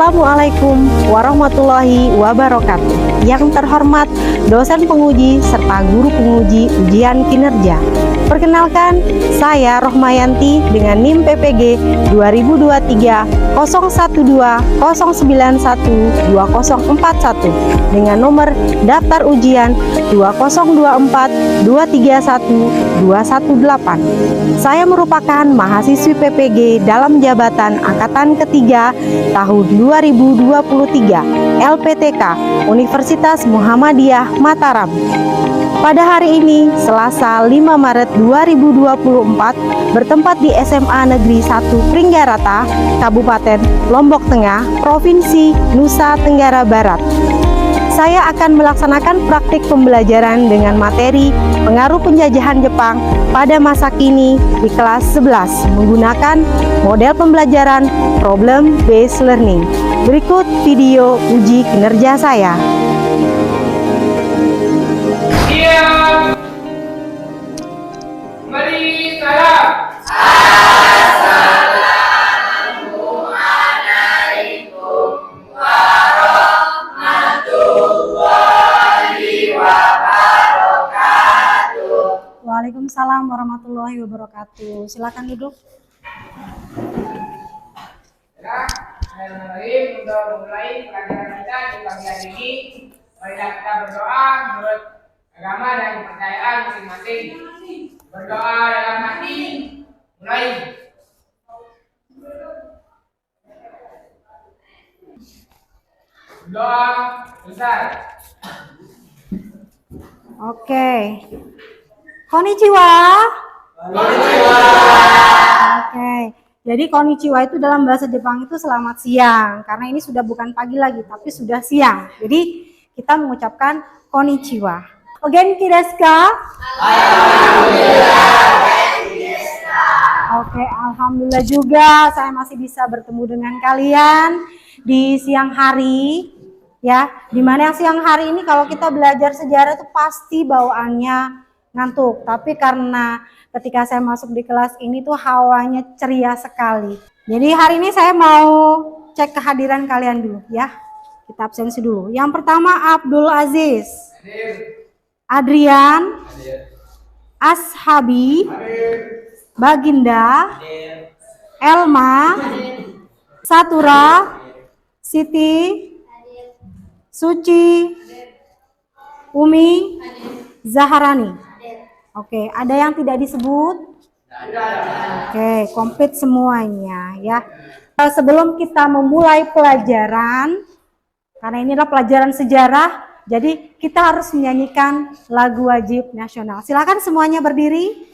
Assalamualaikum warahmatullahi wabarakatuh. Yang terhormat dosen penguji serta guru penguji ujian kinerja. Perkenalkan, saya Rohmayanti dengan NIM PPG 2023 012 091 2041 dengan nomor daftar ujian 2024 231 218. Saya merupakan mahasiswi PPG dalam jabatan angkatan ketiga tahun 2023 LPTK Universitas Muhammadiyah Mataram. Pada hari ini, Selasa 5 Maret 2024, bertempat di SMA Negeri 1 Pringgarata, Kabupaten Lombok Tengah, Provinsi Nusa Tenggara Barat. Saya akan melaksanakan praktik pembelajaran dengan materi pengaruh penjajahan Jepang pada masa kini di kelas 11 menggunakan model pembelajaran problem based learning. Berikut video uji kinerja saya. Diam. Mari salam. Waalaikumsalam warahmatullahi wabarakatuh. Silakan duduk. Bismillahirrahmanirrahim. Untuk memulai pelajaran kita di pagi hari ini, marilah kita berdoa menurut agama dan kepercayaan masing-masing. Berdoa dalam hati. Mulai. Doa besar. Oke. Konnichiwa. Konnichiwa. Oke. Jadi konnichiwa itu dalam bahasa Jepang itu selamat siang. Karena ini sudah bukan pagi lagi, tapi sudah siang. Jadi kita mengucapkan konnichiwa. O genki desu ka? Oke, alhamdulillah juga saya masih bisa bertemu dengan kalian di siang hari. Ya, dimana yang siang hari ini kalau kita belajar sejarah itu pasti bawaannya ngantuk. Tapi karena ketika saya masuk di kelas ini tuh hawanya ceria sekali. Jadi hari ini saya mau cek kehadiran kalian dulu ya. Kita absensi dulu. Yang pertama Abdul Aziz, Adrian, Ashabi, Baginda, Elma, Satura, Siti, Suci, Umi, Zaharani. Oke, ada yang tidak disebut? Oke, komplit semuanya ya. Sebelum kita memulai pelajaran, karena ini adalah pelajaran sejarah, jadi kita harus menyanyikan lagu wajib nasional. Silakan semuanya berdiri.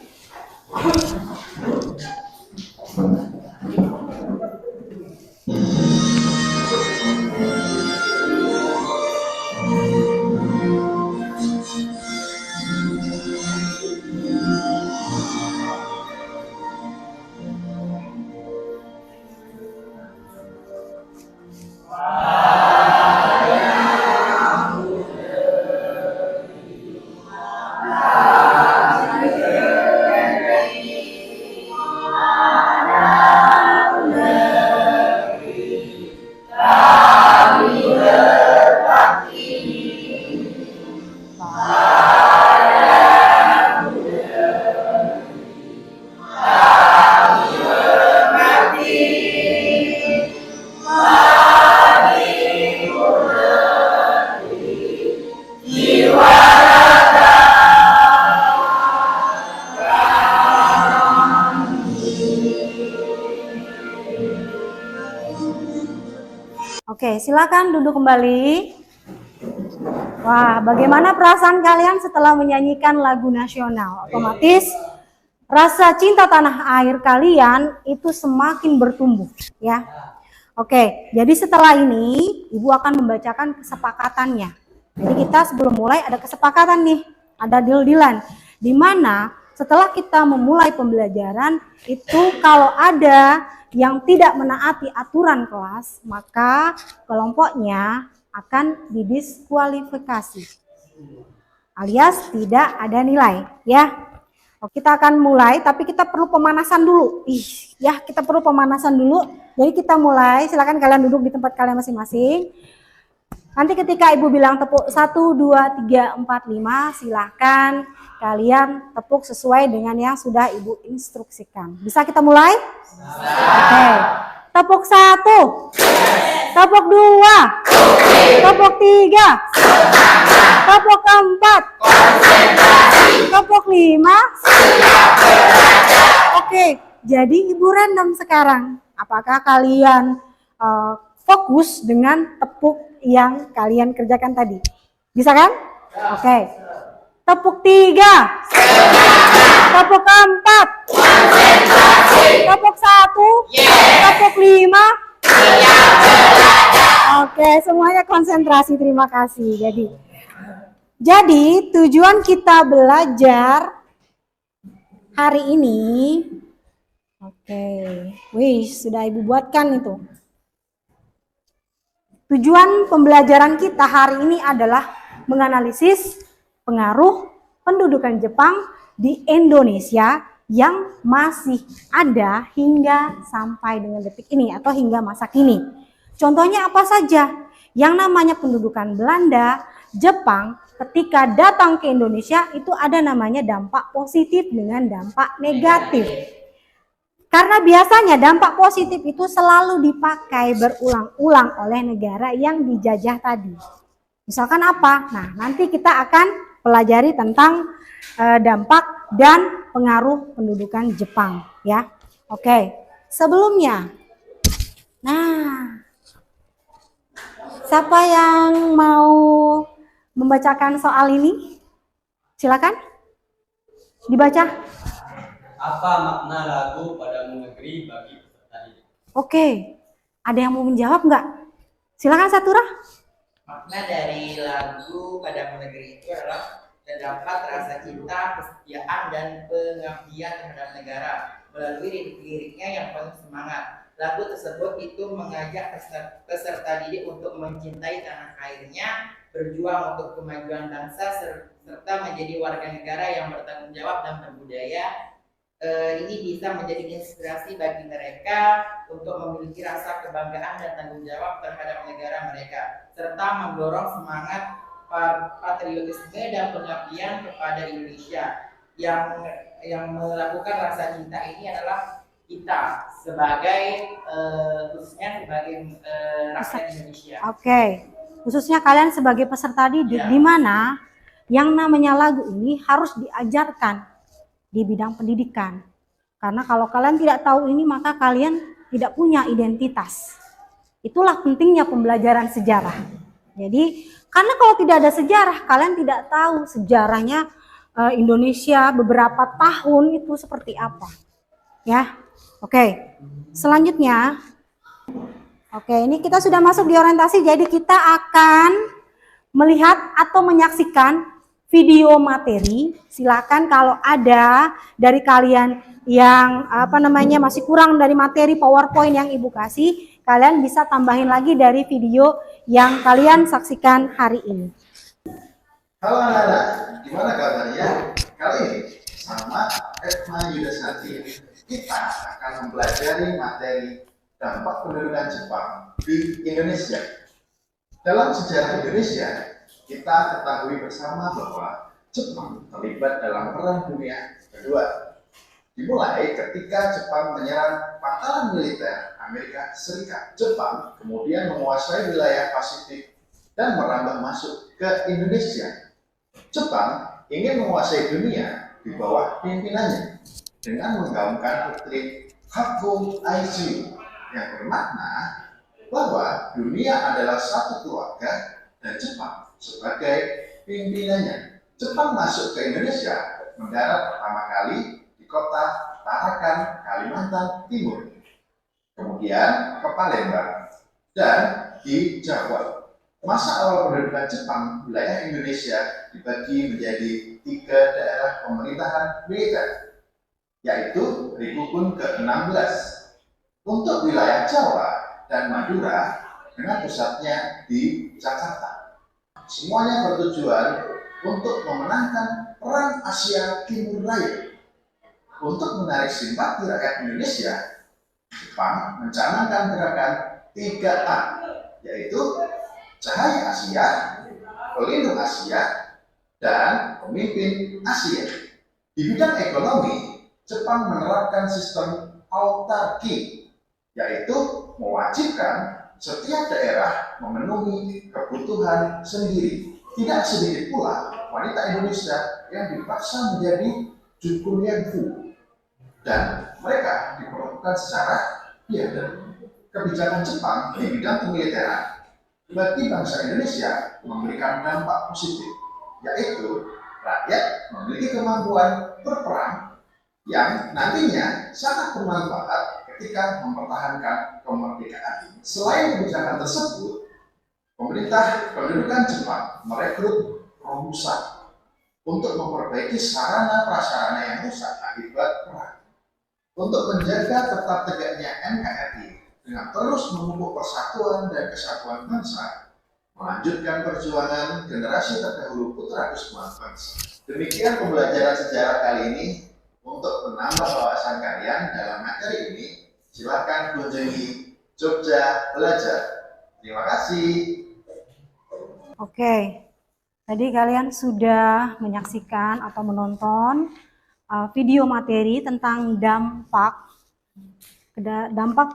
Oke, silakan duduk kembali. Wah, bagaimana perasaan kalian setelah menyanyikan lagu nasional? Otomatis rasa cinta tanah air kalian itu semakin bertumbuh, ya. Oke, jadi setelah ini Ibu akan membacakan kesepakatannya. Jadi kita sebelum mulai ada kesepakatan nih, ada deal-dealan. Di mana setelah kita memulai pembelajaran itu kalau ada yang tidak menaati aturan kelas, maka kelompoknya akan didiskualifikasi alias tidak ada nilai ya. Kita akan mulai, tapi kita perlu pemanasan dulu. Kita perlu pemanasan dulu. Jadi kita mulai, silakan kalian duduk di tempat kalian masing-masing. Nanti ketika Ibu bilang tepuk 1, 2, 3, 4, 5, silakan kalian tepuk sesuai dengan yang sudah Ibu instruksikan. Bisa kita mulai? Oke. Tepuk 1, tepuk 2, tepuk 3, tepuk 4, tepuk 5. Oke, jadi Ibu random sekarang. Apakah kalian fokus dengan tepuk yang kalian kerjakan tadi? Bisa kan? Oke. Tepuk 3, tepuk 4, tepuk 1, tepuk 5. Oke, semuanya konsentrasi. Terima kasih. Jadi tujuan kita belajar hari ini, sudah Ibu buatkan itu. Tujuan pembelajaran kita hari ini adalah menganalisis pengaruh pendudukan Jepang di Indonesia yang masih ada hingga sampai dengan detik ini atau hingga masa kini. Contohnya apa saja? Yang namanya pendudukan Belanda, Jepang ketika datang ke Indonesia itu ada namanya dampak positif dengan dampak negatif. Karena biasanya dampak positif itu selalu dipakai berulang-ulang oleh negara yang dijajah tadi. Misalkan apa? Nah, nanti kita akan pelajari tentang dampak dan pengaruh pendudukan Jepang ya. Oke, sebelumnya. Nah, siapa yang mau membacakan soal ini? Silakan. Dibaca. Apa makna lagu Padamu Negeri bagi peserta didik? Oke, ada yang mau menjawab nggak? Silakan Satura. Makna dari lagu Padamu Negeri itu adalah terdapat rasa cinta, kesetiaan, dan pengabdian terhadap negara melalui lirik-liriknya yang penuh semangat. Lagu tersebut itu mengajak peserta didik untuk mencintai tanah airnya, berjuang untuk kemajuan bangsa, serta menjadi warga negara yang bertanggung jawab dan berbudaya. Ini bisa menjadi inspirasi bagi mereka untuk memiliki rasa kebanggaan dan tanggung jawab terhadap negara mereka, serta mendorong semangat patriotisme dan pengabdian kepada Indonesia. Yang melakukan rasa cinta ini adalah kita sebagai khususnya sebagai rakyat Indonesia. Oke, khususnya kalian sebagai peserta didik, di mana yang namanya lagu ini harus diajarkan di bidang pendidikan. Karena kalau kalian tidak tahu ini, maka kalian tidak punya identitas. Itulah pentingnya pembelajaran sejarah. Jadi, karena kalau tidak ada sejarah, kalian tidak tahu sejarahnya Indonesia beberapa tahun itu seperti apa. Ya, oke. Selanjutnya, ini kita sudah masuk di orientasi, jadi kita akan melihat atau menyaksikan video materi. Silakan kalau ada dari kalian yang masih kurang dari materi PowerPoint yang Ibu kasih, kalian bisa tambahin lagi dari video yang kalian saksikan hari ini. Halo anak-anak, gimana kabarnya? Kali ini sama Edma Yudasati kita akan mempelajari materi dampak pendudukan Jepang di Indonesia. Dalam sejarah Indonesia, kita ketahui bersama bahwa Jepang terlibat dalam Perang Dunia Kedua. Dimulai ketika Jepang menyerang pangkalan militer Amerika Serikat. Jepang kemudian menguasai wilayah Pasifik dan merambah masuk ke Indonesia. Jepang ingin menguasai dunia di bawah pimpinannya dengan menggaungkan doktrin Hakko Aichi yang bermakna bahwa dunia adalah satu keluarga dan Jepang sebagai pimpinannya. Jepang masuk ke Indonesia, mendarat pertama kali di kota Tarakan, Kalimantan Timur, kemudian ke Palembang, dan di Jawa. Masa awal pendudukan Jepang, wilayah Indonesia dibagi menjadi 3 daerah pemerintahan militer, yaitu Republik ke-16. Untuk wilayah Jawa dan Madura dengan pusatnya di Jakarta. Semuanya bertujuan untuk memenangkan Perang Asia Timur Raya untuk menarik simpati rakyat Indonesia, Jepang mencanangkan gerakan 3A, yaitu Cahaya Asia, Pelindung Asia, dan Pemimpin Asia. Di bidang ekonomi, Jepang menerapkan sistem autarki, yaitu mewajibkan setiap daerah memenuhi kebutuhan sendiri. Tidak sedikit pula wanita Indonesia yang dipaksa menjadi jukunyengfu, dan mereka diperlakukan secara dan kebijakan Jepang di bidang kemiliteran bagi bangsa Indonesia memberikan dampak positif, yaitu rakyat memiliki kemampuan berperang yang nantinya sangat bermanfaat ketika mempertahankan kemerdekaan. Selain kebijakan tersebut, pemerintah kedudukan Jepang merekrut Romusa untuk memperbaiki sarana prasarana yang rusak akibat perang. Untuk menjaga tetap tegaknya NKRI dengan terus memupuk persatuan dan kesatuan bangsa, melanjutkan perjuangan generasi terdahulu putra kesatuan bangsa. Demikian pembelajaran sejarah kali ini. Untuk menambah wawasan kalian dalam materi ini, silakan kunjungi Jogja Belajar. Terima kasih. Oke, tadi kalian sudah menyaksikan atau menonton video materi tentang dampak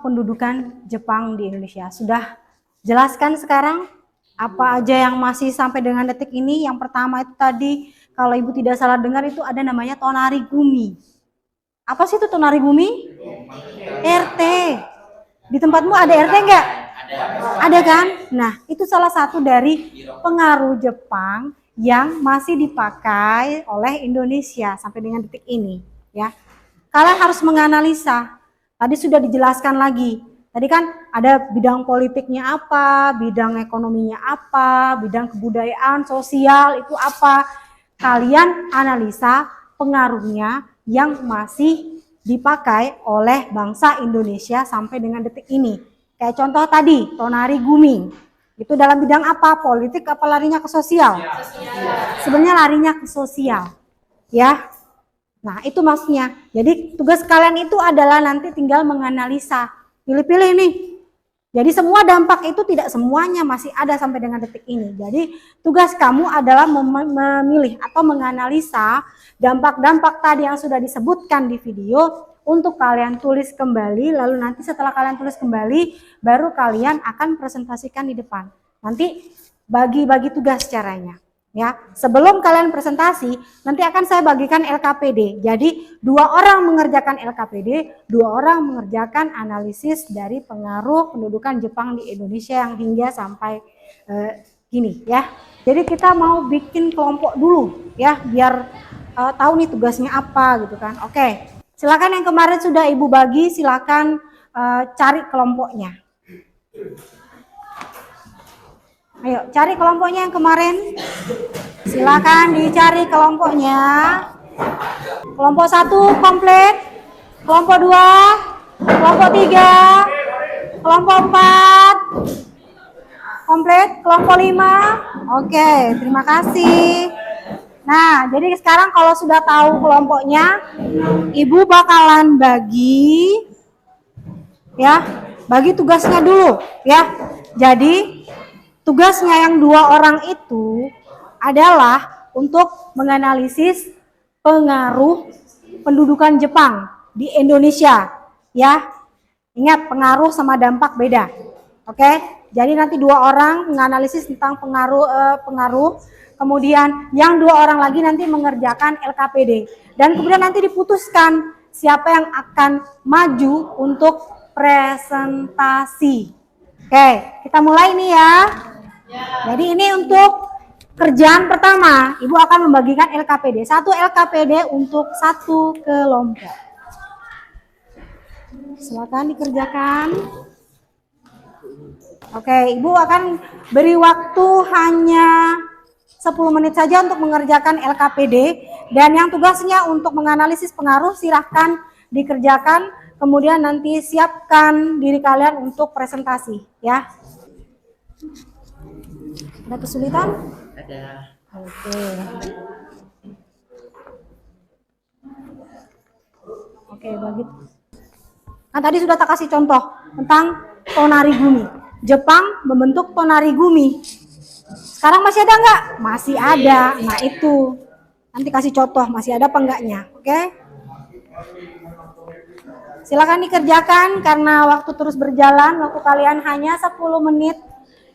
pendudukan Jepang di Indonesia. Sudah jelaskan sekarang apa aja yang masih sampai dengan detik ini. Yang pertama itu tadi, kalau Ibu tidak salah dengar, itu ada namanya tonari gumi. Apa sih itu tonari gumi? RT. Di tempatmu ada RT enggak? Ada kan? Nah, itu salah satu dari pengaruh Jepang yang masih dipakai oleh Indonesia sampai dengan detik ini, ya. Kalian harus menganalisa. Tadi sudah dijelaskan lagi. Tadi kan ada bidang politiknya apa, bidang ekonominya apa, bidang kebudayaan, sosial itu apa. Kalian analisa pengaruhnya yang masih dipakai oleh bangsa Indonesia sampai dengan detik ini. Kayak contoh tadi, tonari gumi. Itu dalam bidang apa? Politik apa larinya ke sosial? Sebenarnya larinya ke sosial. Ya. Nah, itu maksudnya. Jadi tugas kalian itu adalah nanti tinggal menganalisa. Pilih-pilih nih. Jadi semua dampak itu tidak semuanya masih ada sampai dengan detik ini. Jadi tugas kamu adalah memilih atau menganalisa dampak-dampak tadi yang sudah disebutkan di video untuk kalian tulis kembali. Lalu nanti setelah kalian tulis kembali, baru kalian akan presentasikan di depan. Nanti bagi-bagi tugas caranya. Ya, sebelum kalian presentasi, nanti akan saya bagikan LKPD. Jadi 2 orang mengerjakan LKPD, 2 orang mengerjakan analisis dari pengaruh pendudukan Jepang di Indonesia yang hingga sampai gini ya. Jadi kita mau bikin kelompok dulu ya, biar tahu nih tugasnya apa gitu kan. Oke, silakan yang kemarin sudah Ibu bagi, silakan cari kelompoknya. Ayo, cari kelompoknya yang kemarin. Silakan dicari kelompoknya. Kelompok 1 komplit. Kelompok 2, kelompok 3, kelompok 4 komplit, kelompok 5. Oke, terima kasih. Nah, jadi sekarang kalau sudah tahu kelompoknya, Ibu bakalan bagi ya, bagi tugasnya dulu ya. Jadi tugasnya yang 2 orang itu adalah untuk menganalisis pengaruh pendudukan Jepang di Indonesia ya. Ingat, pengaruh sama dampak beda. Oke, jadi nanti 2 orang menganalisis tentang pengaruh, kemudian yang 2 orang lagi nanti mengerjakan LKPD, dan kemudian nanti diputuskan siapa yang akan maju untuk presentasi. Oke, kita mulai nih ya. Jadi ini untuk kerjaan pertama, Ibu akan membagikan LKPD. 1 LKPD untuk 1 kelompok. Silakan dikerjakan. Oke, Ibu akan beri waktu hanya 10 menit saja untuk mengerjakan LKPD, dan yang tugasnya untuk menganalisis pengaruh silahkan dikerjakan, kemudian nanti siapkan diri kalian untuk presentasi ya. Ada kesulitan? Ada. Oke. Oke, begitu. Nah, tadi sudah tak kasih contoh tentang tonarigumi. Jepang membentuk tonarigumi. Sekarang masih ada nggak? Masih ada. Nah, itu. Nanti kasih contoh, masih ada apa enggaknya. Oke? Silakan dikerjakan karena waktu terus berjalan. Waktu kalian hanya 10 menit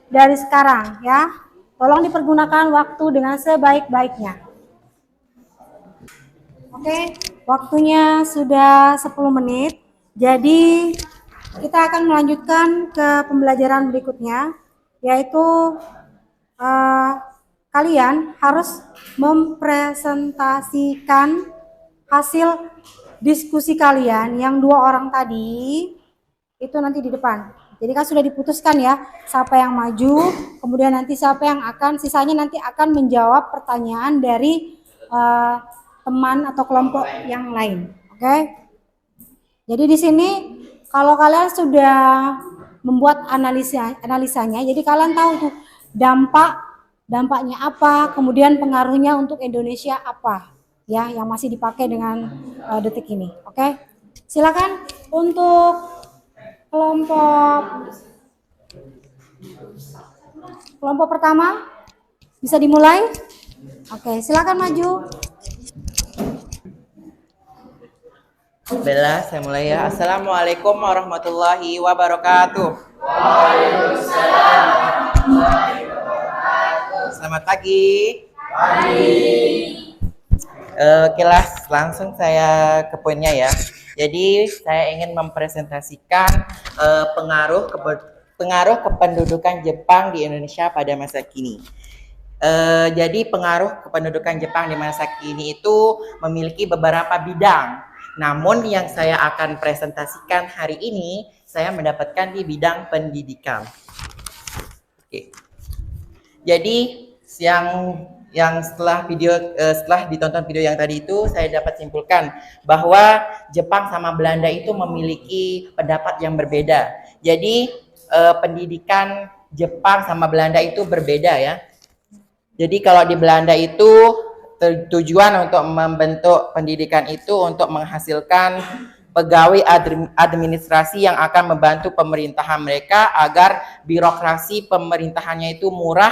dari sekarang, ya. Tolong dipergunakan waktu dengan sebaik-baiknya. Oke, waktunya sudah 10 menit. Jadi kita akan melanjutkan ke pembelajaran berikutnya, yaitu kalian harus mempresentasikan hasil diskusi kalian yang 2 orang tadi itu nanti di depan. Jadi kan sudah diputuskan ya, siapa yang maju, kemudian nanti siapa yang sisanya nanti akan menjawab pertanyaan dari teman atau kelompok yang lain. Oke? Jadi di sini kalau kalian sudah membuat analisanya, jadi kalian tahu tuh dampaknya apa, kemudian pengaruhnya untuk Indonesia apa, ya, yang masih dipakai dengan detik ini. Oke? Silakan untuk kelompok pertama bisa dimulai. Oke, silakan maju. Bella, saya mulai ya. Assalamualaikum warahmatullahi wabarakatuh. Selamat pagi. Oke lah, langsung saya ke poinnya ya. Jadi saya ingin mempresentasikan pengaruh kependudukan Jepang di Indonesia pada masa kini. Jadi pengaruh kependudukan Jepang di masa kini itu memiliki beberapa bidang. Namun yang saya akan presentasikan hari ini, saya mendapatkan di bidang pendidikan. Oke. Jadi yang setelah ditonton video yang tadi itu, saya dapat simpulkan bahwa Jepang sama Belanda itu memiliki pendapat yang berbeda. Jadi pendidikan Jepang sama Belanda itu berbeda ya. Jadi kalau di Belanda itu tujuan untuk membentuk pendidikan itu untuk menghasilkan pegawai administrasi yang akan membantu pemerintahan mereka agar birokrasi pemerintahannya itu murah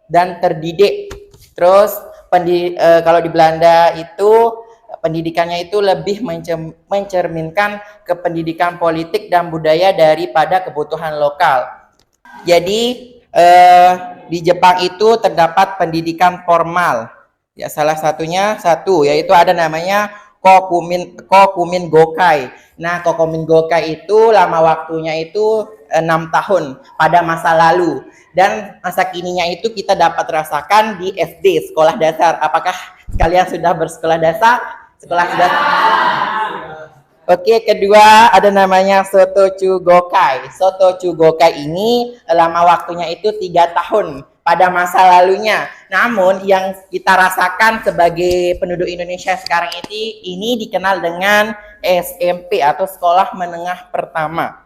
dan terdidik. Terus kalau di Belanda itu pendidikannya itu lebih mencerminkan ke pendidikan politik dan budaya daripada kebutuhan lokal. Jadi di Jepang itu terdapat pendidikan formal. Ya, salah satunya yaitu ada namanya Kokumin Gokai. Nah, Kokumin Gokai itu lama waktunya itu 6 tahun pada masa lalu. Dan masa kininya itu kita dapat rasakan di SD, sekolah dasar. Apakah kalian sudah bersekolah dasar? Oke, kedua ada namanya Sotochu Gokai. Sotochu Gokai ini lama waktunya itu 3 tahun pada masa lalunya. Namun yang kita rasakan sebagai penduduk Indonesia sekarang ini dikenal dengan SMP atau sekolah menengah pertama.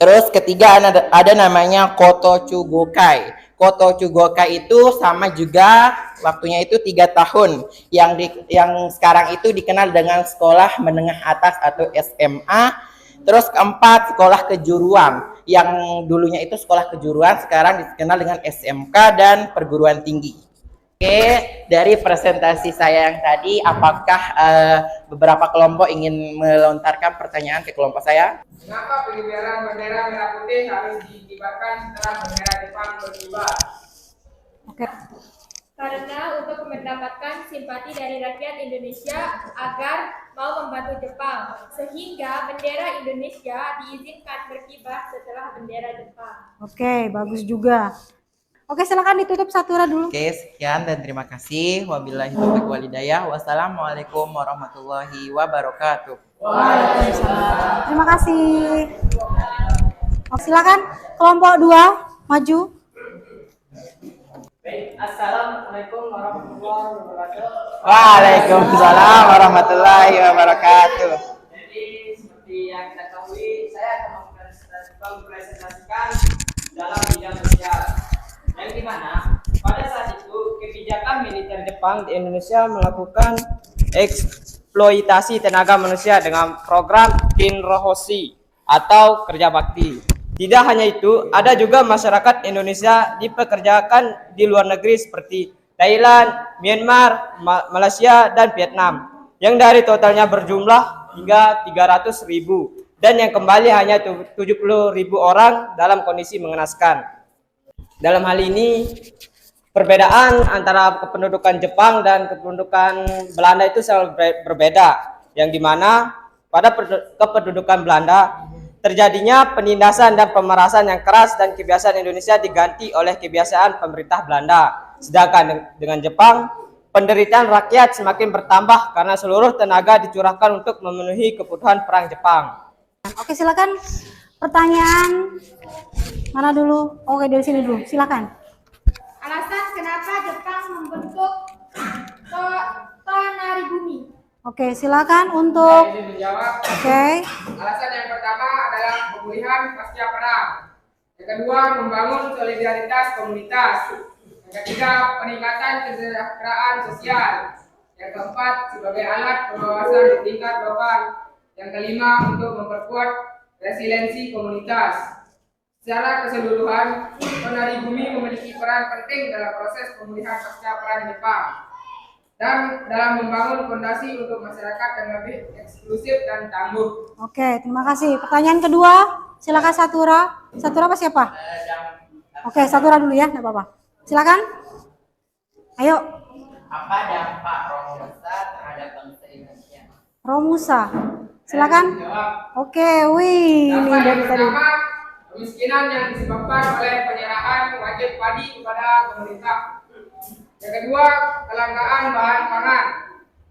Terus ketiga ada namanya Kotochu Gokai. Kotochu Gokai itu sama juga waktunya itu 3 tahun. Yang sekarang itu dikenal dengan sekolah menengah atas atau SMA. Terus keempat sekolah kejuruan. Yang dulunya itu sekolah kejuruan sekarang dikenal dengan SMK dan perguruan tinggi. Oke, dari presentasi saya yang tadi, apakah beberapa kelompok ingin melontarkan pertanyaan ke kelompok saya? Mengapa pengibaran bendera merah putih harus dikibarkan setelah bendera Jepang berkibar? Oke. Karena untuk mendapatkan simpati dari rakyat Indonesia agar mau membantu Jepang, sehingga bendera Indonesia diizinkan berkibar setelah bendera Jepang. Oke, bagus juga. Oke, silakan ditutup Satura dulu. Oke, sekian dan terima kasih. Wabillahi taufiq wal hidayah. Wassalamualaikum warahmatullahi wabarakatuh. Waalaikumsalam. Terima kasih. Silakan kelompok 2 maju. Assalamualaikum warahmatullahi wabarakatuh. Waalaikumsalam warahmatullahi wabarakatuh. Jadi seperti yang kita ketahui, saya akan mempresentasikan dalam bidang sosial. Yang dimana pada saat itu kebijakan militer Jepang Jepang di Indonesia melakukan eksploitasi tenaga manusia dengan program Kinrohoshi atau kerja bakti. Tidak hanya itu, ada juga masyarakat Indonesia dipekerjakan di luar negeri seperti Thailand, Myanmar, Malaysia, dan Vietnam, yang dari totalnya berjumlah hingga 300.000 dan yang kembali hanya 70.000 orang dalam kondisi mengenaskan. Dalam hal ini, perbedaan antara kependudukan Jepang dan kependudukan Belanda itu sangat berbeda, yang dimana pada kependudukan Belanda terjadinya penindasan dan pemerasan yang keras dan kebiasaan Indonesia diganti oleh kebiasaan pemerintah Belanda. Sedangkan dengan Jepang, penderitaan rakyat semakin bertambah karena seluruh tenaga dicurahkan untuk memenuhi kebutuhan perang Jepang. Oke, silakan pertanyaan mana dulu? Oke, dari sini dulu. Silakan. Alasan kenapa Jepang membentuk Tonarigumi? Oke, silakan untuk Saya izin menjawab. oke. Alasan yang pertama adalah pemulihan pasca perang. Yang kedua, membangun solidaritas komunitas. Yang ketiga, peningkatan kesejahteraan sosial. Yang keempat, sebagai alat pengawasan di tingkat lokal. Yang kelima, untuk memperkuat resiliensi komunitas. Secara keseluruhan, Tonarigumi memiliki peran penting dalam proses pemulihan pasca perang Jepang dan dalam membangun fondasi untuk masyarakat yang lebih eksklusif dan tangguh. Oke, terima kasih. Pertanyaan kedua, silakan Satura. Satura apa siapa? Oke, Satura dulu ya, enggak apa-apa. Silakan. Ayo, Apa dampak Romusa terhadap bangsa Indonesia? Romusa. Silakan. Jawab. Oke, wih, ini Dampak yang dari tadi. pertama, kemiskinan yang disebabkan oleh penyerahan wajib padi kepada pemerintah. Yang kedua, kelangkaan bahan pangan.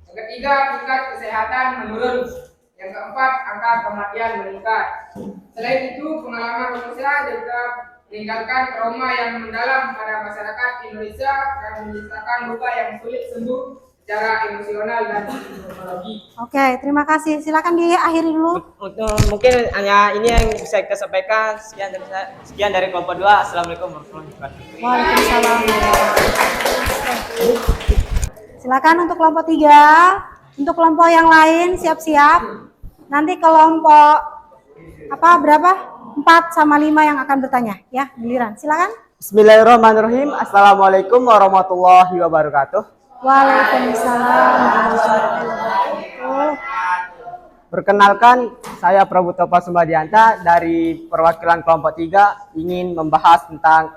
Yang ketiga, tingkat kesehatan menurun. Yang keempat, angka kematian meningkat. Selain itu, pengalaman manusia juga meninggalkan trauma yang mendalam pada masyarakat Indonesia dan menyisakan luka yang sulit sembuh secara emosional dan psikologi. Oke, terima kasih. Silakan diakhiri dulu. Mungkin hanya ini yang bisa kita sampaikan. Sekian dari kelompok 2. Assalamualaikum warahmatullahi wabarakatuh. Waalaikumsalam. Silakan untuk kelompok 3. Untuk kelompok yang lain siap-siap. Nanti kelompok berapa? 4 sama 5 yang akan bertanya ya, giliran. Silakan. Bismillahirrahmanirrahim. Assalamualaikum warahmatullahi wabarakatuh. Waalaikumsalam warahmatullahi wabarakatuh. Perkenalkan, saya Prabu Topa Sumbadianta dari perwakilan kelompok 3 ingin membahas tentang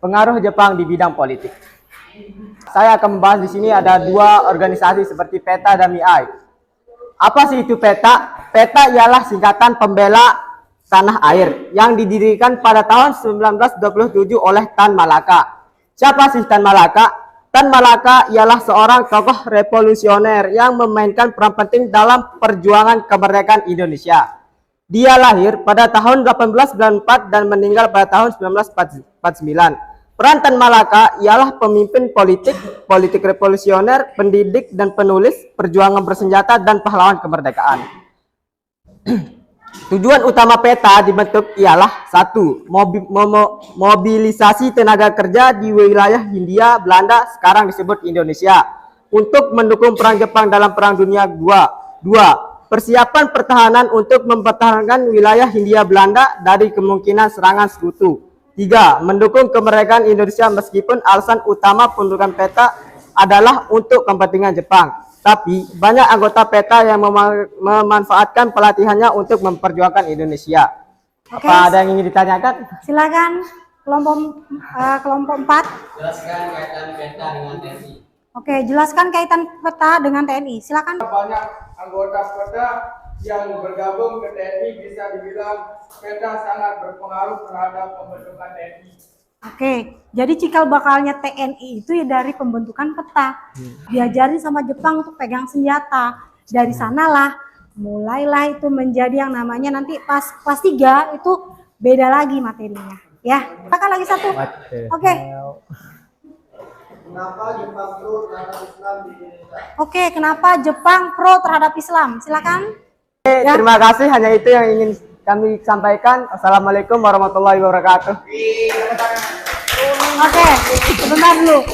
pengaruh Jepang di bidang politik. Saya akan membahas di sini ada 2 organisasi seperti PETA dan MIAI. Apa sih itu PETA? PETA ialah singkatan pembela tanah air yang didirikan pada tahun 1927 oleh Tan Malaka. Siapa sih Tan Malaka? Tan Malaka ialah seorang tokoh revolusioner yang memainkan peran penting dalam perjuangan kemerdekaan Indonesia. Dia lahir pada tahun 1894 dan meninggal pada tahun 1949. Peran Tan Malaka ialah pemimpin politik revolusioner, pendidik dan penulis, perjuangan bersenjata dan pahlawan kemerdekaan. Tujuan utama PETA dibentuk ialah 1. Mobilisasi tenaga kerja di wilayah Hindia Belanda, sekarang disebut Indonesia, untuk mendukung perang Jepang dalam Perang Dunia II. 2. Persiapan pertahanan untuk mempertahankan wilayah Hindia Belanda dari kemungkinan serangan sekutu. 3. Mendukung kemerdekaan Indonesia meskipun alasan utama pembentukan PETA adalah untuk kepentingan Jepang. Tapi banyak anggota PETA yang memanfaatkan pelatihannya untuk memperjuangkan Indonesia. Oke. Apa ada yang ingin ditanyakan? Silakan kelompok 4. Jelaskan kaitan PETA dengan TNI. Oke, jelaskan kaitan PETA dengan TNI. Silakan. Banyak anggota PETA yang bergabung ke TNI bisa dibilang PETA sangat berpengaruh terhadap pembentukan TNI. Oke, jadi cikal bakalnya TNI itu ya dari pembentukan PETA. Diajarin sama Jepang untuk pegang senjata. Dari sanalah mulailah itu menjadi yang namanya nanti pas kelas 3 itu beda lagi materinya. Ya, silakan lagi 1. Oke. Kenapa Jepang pro terhadap Islam di Indonesia? Oke, kenapa Jepang pro terhadap Islam? Silakan. Ya. Terima kasih, hanya itu yang ingin kami sampaikan. Assalamualaikum warahmatullahi wabarakatuh. Oke, sebentar dulu.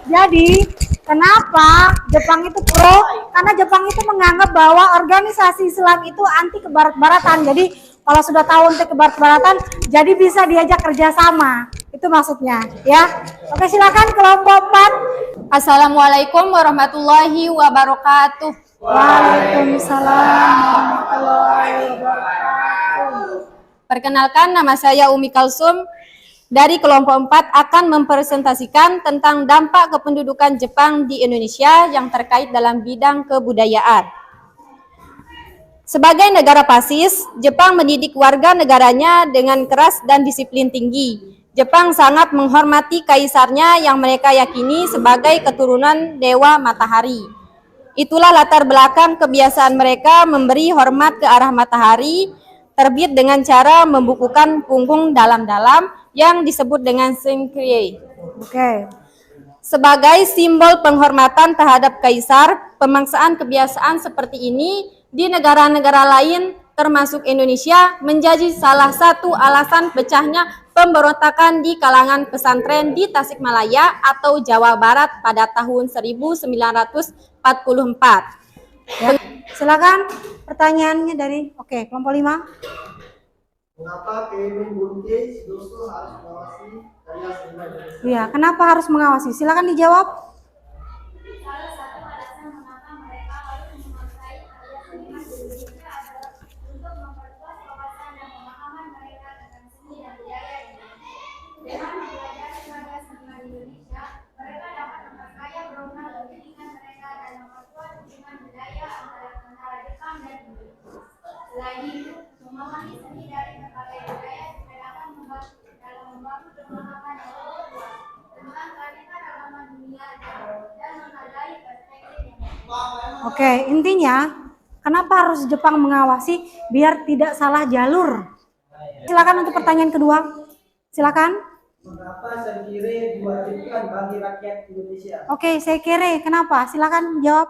Jadi Kenapa Jepang itu pro? Karena Jepang itu menganggap bahwa organisasi Islam itu anti kebarat-baratan. Jadi kalau sudah tahu anti kebarat-baratan, jadi bisa diajak kerjasama. Itu maksudnya, ya. Oke, silakan kelompok 4. Assalamualaikum warahmatullahi wabarakatuh. Waalaikumsalam warahmatullahi wabarakatuh. Perkenalkan, nama saya Umi Kalsum dari kelompok 4 akan mempresentasikan tentang dampak kependudukan Jepang di Indonesia yang terkait dalam bidang kebudayaan. Sebagai negara fasis, Jepang mendidik warga negaranya dengan keras dan disiplin tinggi. Jepang sangat menghormati kaisarnya yang mereka yakini sebagai keturunan Dewa Matahari. Itulah latar belakang kebiasaan mereka memberi hormat ke arah matahari, terbit dengan cara membukukan punggung dalam-dalam yang disebut dengan Senkyei. Oke. Sebagai simbol penghormatan terhadap kaisar, pemaksaan kebiasaan seperti ini di negara-negara lain termasuk Indonesia menjadi salah satu alasan pecahnya pemberontakan di kalangan pesantren di Tasikmalaya atau Jawa Barat pada tahun 1944. Ya. Silakan pertanyaannya dari kelompok 5. Mengapa Kevin Bunke Sidoso harus mengawasi karya seniman Indonesia? Iya, kenapa harus mengawasi? Silakan dijawab. Salah satu alasan mengapa mereka harus menguasai karya seniman Indonesia adalah untuk memperluas wawasan dan pemahaman mereka tentang seni dan budaya Indonesia. Dengan mempelajari karya seniman Indonesia, mereka dapat memperkaya beragam pendidikan mereka dan memperkuat hubungan budaya antara Jepang dan Indonesia. Selain itu, memahami seni dari berbagai budaya juga akan membantu dalam membangun pemahaman yang lebih luas tentang keanekaragaman dunia dan menghargai perspektif yang Oke, intinya kenapa harus Jepang mengawasi biar tidak salah jalur? Silakan untuk pertanyaan kedua. Silakan. Mengapa Senkire diwajibkan bagi rakyat Indonesia? Oke, saya kira kenapa? Silakan jawab.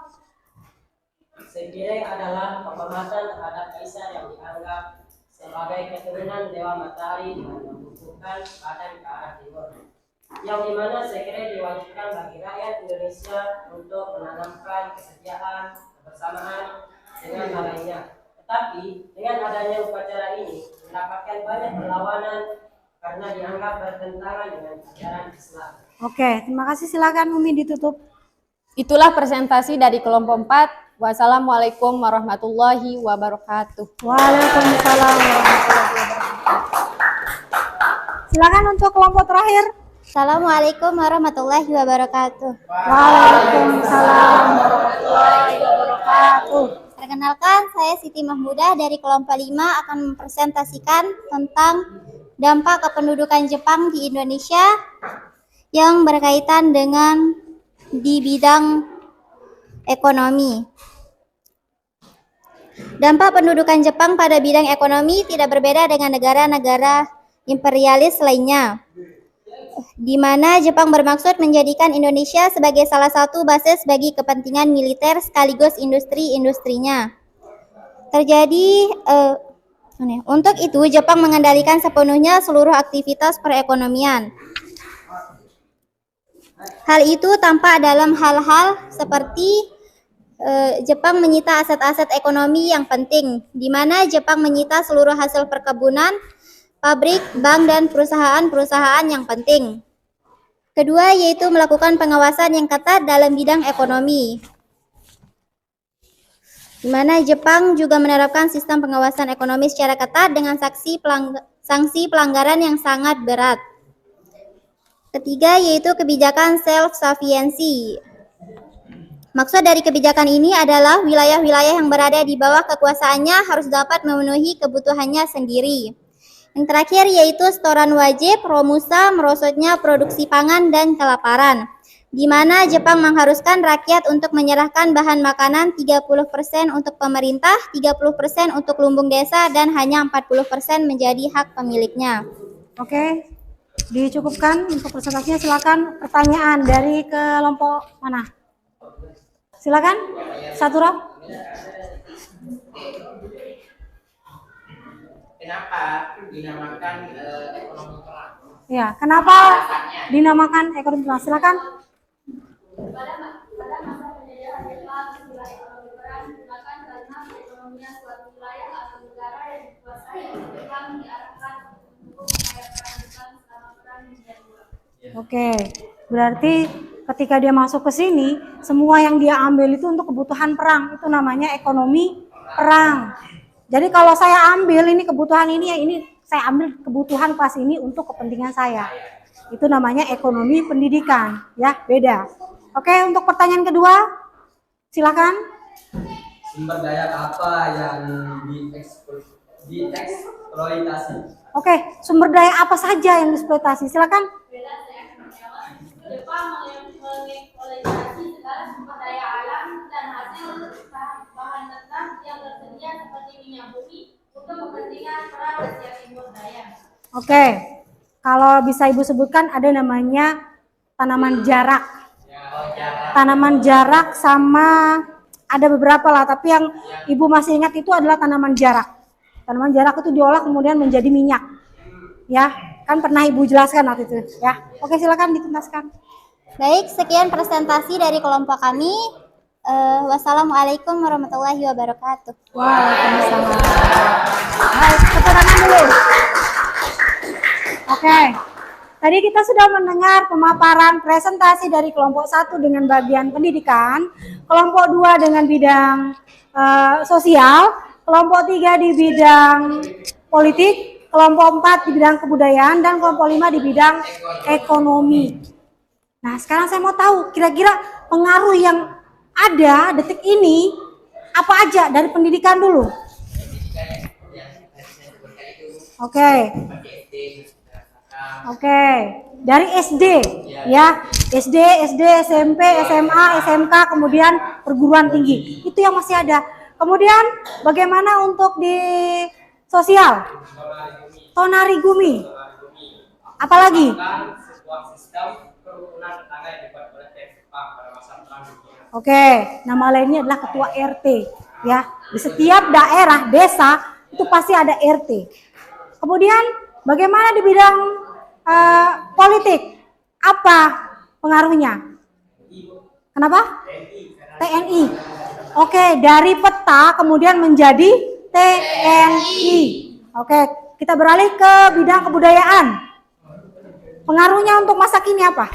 Senkire adalah penghormatan terhadap kaisar yang dianggap sebagai keturunan Dewa Matahari dengan membukukan badan ke arah timur. Yang dimana Senkire diwajibkan bagi rakyat Indonesia untuk menanamkan kesetiaan, kebersamaan dengan hal lainnya. Tetapi dengan adanya upacara ini mendapatkan banyak perlawanan karena dianggap bertentangan dengan ajaran Islam. Oke, terima kasih. Silakan Umi ditutup. Itulah presentasi dari kelompok 4. Wassalamualaikum warahmatullahi wabarakatuh. Waalaikumsalam warahmatullahi wabarakatuh. Silakan untuk kelompok terakhir. Assalamualaikum warahmatullahi wabarakatuh. Waalaikumsalam warahmatullahi wabarakatuh. Perkenalkan, saya Siti Mahmudah dari kelompok 5 akan mempresentasikan tentang dampak kependudukan Jepang di Indonesia yang berkaitan dengan di bidang ekonomi. Dampak pendudukan Jepang pada bidang ekonomi tidak berbeda dengan negara-negara imperialis lainnya, di mana Jepang bermaksud menjadikan Indonesia sebagai salah satu basis bagi kepentingan militer sekaligus industri-industrinya. Untuk itu Jepang mengendalikan sepenuhnya seluruh aktivitas perekonomian. Hal itu tampak dalam hal-hal seperti Jepang menyita aset-aset ekonomi yang penting, di mana Jepang menyita seluruh hasil perkebunan, pabrik, bank, dan perusahaan-perusahaan yang penting. Kedua, yaitu melakukan pengawasan yang ketat dalam bidang ekonomi, di mana Jepang juga menerapkan sistem pengawasan ekonomi secara ketat dengan sanksi pelanggaran yang sangat berat. Ketiga, yaitu kebijakan self-sufficiency. Maksud dari kebijakan ini adalah wilayah-wilayah yang berada di bawah kekuasaannya harus dapat memenuhi kebutuhannya sendiri. Yang terakhir yaitu setoran wajib, romusa, merosotnya produksi pangan dan kelaparan, di mana Jepang mengharuskan rakyat untuk menyerahkan bahan makanan 30% untuk pemerintah, 30% untuk lumbung desa, dan hanya 40% menjadi hak pemiliknya. Oke, dicukupkan untuk presentasinya. Silakan pertanyaan dari kelompok mana? Silakan, satu row. Kenapa dinamakan ekonomi perang? Ya, kenapa dinamakan ekonomi perang? Silakan. Pada masa penjajahan Jepang, istilah ekonomi perang digunakan karena perekonomian suatu wilayah atau negara yang dikuasai oleh Jepang diarahkan untuk membayar perang Jepang selama perang dunia II. Oke, berarti ketika dia masuk ke sini, semua yang dia ambil itu untuk kebutuhan perang. Itu namanya ekonomi perang. Jadi kalau saya ambil ini kebutuhan ini, ya ini saya ambil kebutuhan kelas ini untuk kepentingan saya. Itu namanya ekonomi pendidikan, ya beda. Oke, untuk pertanyaan kedua, silakan. Sumber daya apa yang dieksploitasi? Oke, sumber daya apa saja yang dieksploitasi? Silakan. Jepang mengeksploitasi segala sumber daya alam dan hasil bahan mentah yang tersedia seperti minyak bumi untuk kepentingan perang Asia Timur Daya. Oke, kalau bisa Ibu sebutkan ada namanya tanaman jarak. Tanaman jarak sama ada beberapa lah, tapi yang Ibu masih ingat itu adalah tanaman jarak. Tanaman jarak itu diolah kemudian menjadi minyak. Ya, kan pernah Ibu jelaskan waktu itu, ya. Oke, silakan dituntaskan. Baik, sekian presentasi dari kelompok kami. Wassalamualaikum warahmatullahi wabarakatuh. Waalaikumsalam. Baik, keterangan dulu. Oke. Tadi kita sudah mendengar pemaparan presentasi dari kelompok 1 dengan bagian pendidikan, kelompok 2 dengan bidang sosial, kelompok 3 di bidang politik, kelompok 4 di bidang kebudayaan, dan kelompok 5 di bidang ekonomi. Nah, sekarang saya mau tahu kira-kira pengaruh yang ada detik ini apa aja dari pendidikan dulu. Oke. Oke, dari SD ya, SD, SMP, SMA, SMK, kemudian perguruan tinggi. Itu yang masih ada. Kemudian bagaimana untuk di sosial? Tonarigumi. Apalagi? Oke, nama lainnya adalah ketua RT ya. Di setiap daerah, desa itu pasti ada RT. Kemudian bagaimana di bidang politik? Apa pengaruhnya? Kenapa? TNI. Oke, dari peta kemudian menjadi TNI. Oke, kita beralih ke bidang kebudayaan. Pengaruhnya untuk masa kini apa?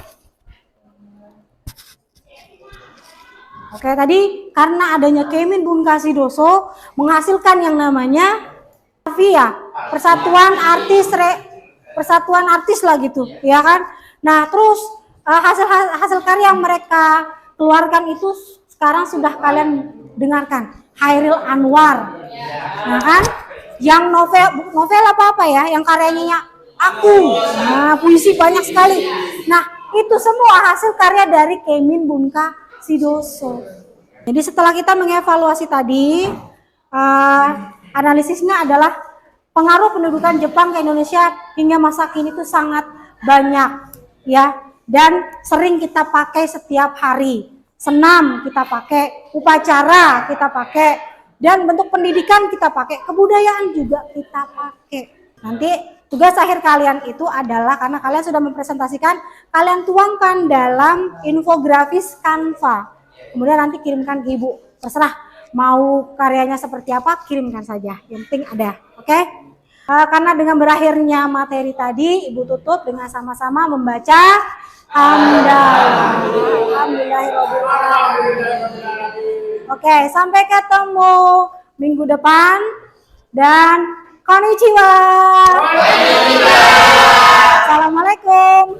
Oke, tadi karena adanya Keimin Bunkashi Doso menghasilkan yang namanya PARVIA, Persatuan Artis lah gitu, ya kan? Nah, terus hasil karya yang mereka keluarkan itu sekarang sudah kalian dengarkan, Chairil Anwar, nah kan? Yang novel apa ya? Yang karyanya Aku, nah puisi banyak sekali. Nah, itu semua hasil karya dari Keimin Bunkashi Doso. Jadi setelah kita mengevaluasi tadi, analisisnya adalah pengaruh pendudukan Jepang ke Indonesia hingga masa kini itu sangat banyak, ya, dan sering kita pakai setiap hari. Senam kita pakai, upacara kita pakai, dan bentuk pendidikan kita pakai, kebudayaan juga kita pakai. Nanti tugas akhir kalian itu adalah, karena kalian sudah mempresentasikan, kalian tuangkan dalam infografis Canva. Kemudian nanti kirimkan ke Ibu. Terserah mau karyanya seperti apa, kirimkan saja. Yang penting ada, oke? Karena dengan berakhirnya materi tadi, Ibu tutup dengan sama-sama membaca Alhamdulillahirobbilalamin. Oke, sampai ketemu minggu depan dan konnichiwa. Assalamualaikum.